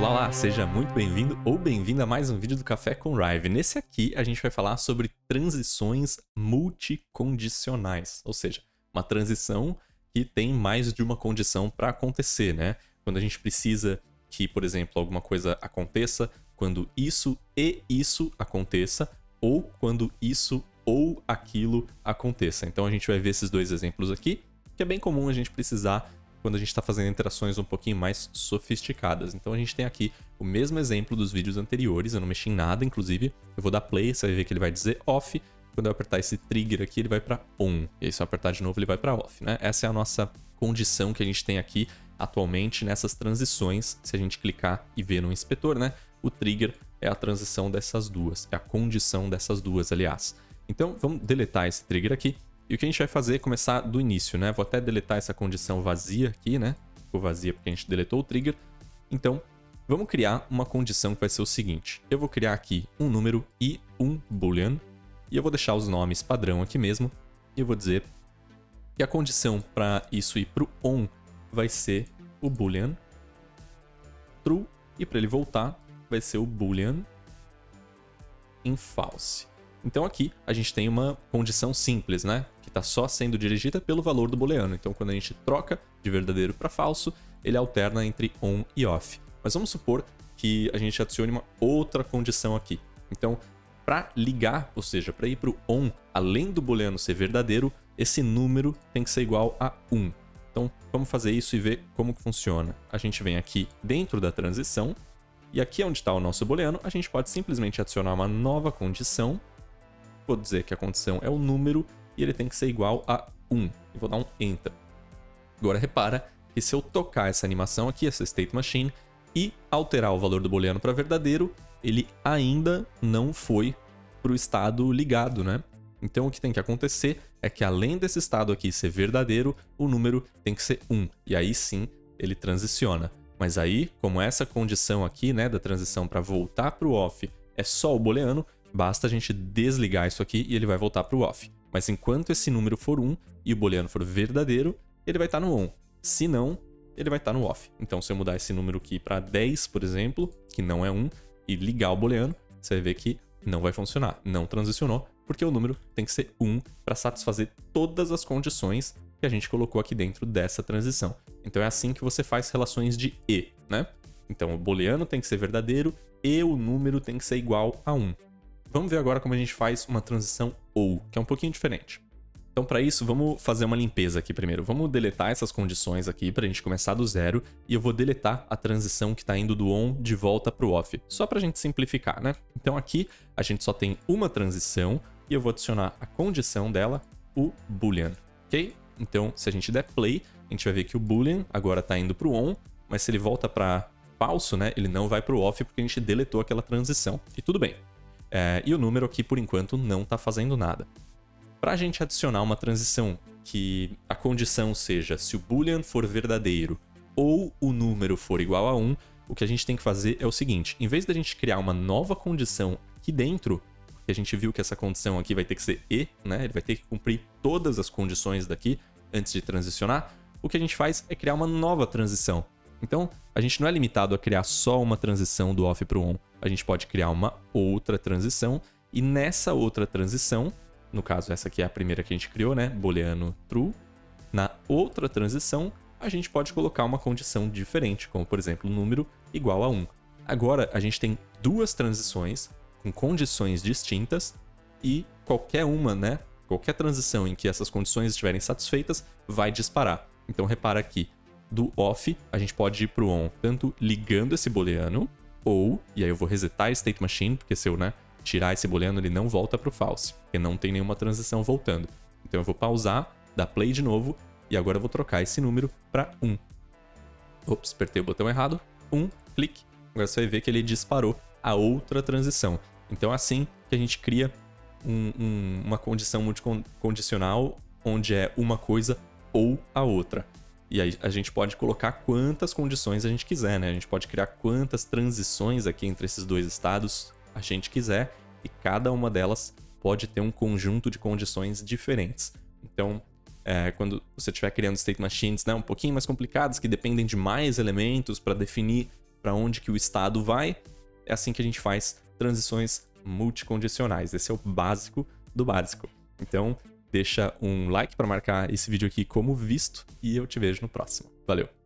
Olá, olá, seja muito bem-vindo ou bem-vinda a mais um vídeo do Café com Rive. Nesse aqui a gente vai falar sobre transições multicondicionais, ou seja, uma transição que tem mais de uma condição para acontecer, né? Quando a gente precisa que, por exemplo, alguma coisa aconteça, quando isso e isso aconteça, ou quando isso ou aquilo aconteça. Então a gente vai ver esses dois exemplos aqui, que é bem comum a gente precisar quando a gente está fazendo interações um pouquinho mais sofisticadas. Então a gente tem aqui o mesmo exemplo dos vídeos anteriores, eu não mexi em nada, inclusive. Eu vou dar play, você vai ver que ele vai dizer off. Quando eu apertar esse trigger aqui, ele vai para on. E aí se eu apertar de novo, ele vai para off, né? Essa é a nossa condição que a gente tem aqui atualmente nessas transições. Se a gente clicar e ver no inspetor, né? O trigger é a transição dessas duas, é a condição dessas duas, aliás. Então vamos deletar esse trigger aqui. E o que a gente vai fazer é começar do início, né? Vou até deletar essa condição vazia aqui, né? Ficou vazia porque a gente deletou o trigger. Então, vamos criar uma condição que vai ser o seguinte. Eu vou criar aqui um número e um boolean. E eu vou deixar os nomes padrão aqui mesmo. E eu vou dizer que a condição para isso ir para o on vai ser o boolean true. E para ele voltar, vai ser o boolean in false. Então aqui a gente tem uma condição simples, né? Que está só sendo dirigida pelo valor do booleano. Então quando a gente troca de verdadeiro para falso, ele alterna entre on e off. Mas vamos supor que a gente adicione uma outra condição aqui. Então, para ligar, ou seja, para ir para o on, além do booleano ser verdadeiro, esse número tem que ser igual a 1. Então vamos fazer isso e ver como que funciona. A gente vem aqui dentro da transição, e aqui onde está o nosso booleano, a gente pode simplesmente adicionar uma nova condição. Vou dizer que a condição é o número e ele tem que ser igual a 1. E vou dar um Enter. Agora repara que se eu tocar essa animação aqui, essa state machine, e alterar o valor do booleano para verdadeiro, ele ainda não foi para o estado ligado, né? Então o que tem que acontecer é que além desse estado aqui ser verdadeiro, o número tem que ser 1. E aí sim ele transiciona. Mas aí, como essa condição aqui, né, da transição para voltar para o off é só o booleano, basta a gente desligar isso aqui e ele vai voltar para o off. Mas enquanto esse número for 1 e o booleano for verdadeiro, ele vai estar no on. Se não, ele vai estar no off. Então se eu mudar esse número aqui para 10, por exemplo, que não é 1, e ligar o booleano, você vai ver que não vai funcionar. Não transicionou, porque o número tem que ser 1 para satisfazer todas as condições que a gente colocou aqui dentro dessa transição. Então é assim que você faz relações de e, né? Então o booleano tem que ser verdadeiro e o número tem que ser igual a 1. Vamos ver agora como a gente faz uma transição OU, que é um pouquinho diferente. Então, para isso, vamos fazer uma limpeza aqui primeiro. Vamos deletar essas condições aqui para a gente começar do zero. E eu vou deletar a transição que está indo do on de volta para o off, só para a gente simplificar, né? Então, aqui a gente só tem uma transição e eu vou adicionar a condição dela, o boolean, ok? Então, se a gente der play, a gente vai ver que o boolean agora está indo para o on, mas se ele volta para falso, né? Ele não vai para o off porque a gente deletou aquela transição. E tudo bem. E o número aqui, por enquanto, não está fazendo nada. Para a gente adicionar uma transição que a condição seja se o boolean for verdadeiro ou o número for igual a 1, o que a gente tem que fazer é o seguinte. Em vez da gente criar uma nova condição aqui dentro, que a gente viu que essa condição aqui vai ter que ser e, né? Ele vai ter que cumprir todas as condições daqui antes de transicionar. O que a gente faz é criar uma nova transição. Então, a gente não é limitado a criar só uma transição do off para o on. A gente pode criar uma outra transição e nessa outra transição, no caso essa aqui é a primeira que a gente criou, né? Booleano true. Na outra transição, a gente pode colocar uma condição diferente, como por exemplo, número igual a 1. Agora, a gente tem duas transições com condições distintas e qualquer uma, né? Qualquer transição em que essas condições estiverem satisfeitas vai disparar. Então repara aqui. Do off, a gente pode ir para o on, tanto ligando esse booleano, ou, e aí eu vou resetar a state machine, porque se eu, né, tirar esse booleano, ele não volta para o false, porque não tem nenhuma transição voltando. Então eu vou pausar, dar play de novo, e agora eu vou trocar esse número para 1. Ops, apertei o botão errado, 1, clique. Agora você vai ver que ele disparou a outra transição. Então é assim que a gente cria uma condição multicondicional, onde é uma coisa ou a outra. E aí a gente pode colocar quantas condições a gente quiser, né? A gente pode criar quantas transições aqui entre esses dois estados a gente quiser, e cada uma delas pode ter um conjunto de condições diferentes. Então, quando você estiver criando state machines, né, um pouquinho mais complicadas, que dependem de mais elementos para definir para onde que o estado vai. É assim que a gente faz transições multicondicionais. Esse é o básico do básico. Então, deixa um like para marcar esse vídeo aqui como visto e eu te vejo no próximo. Valeu!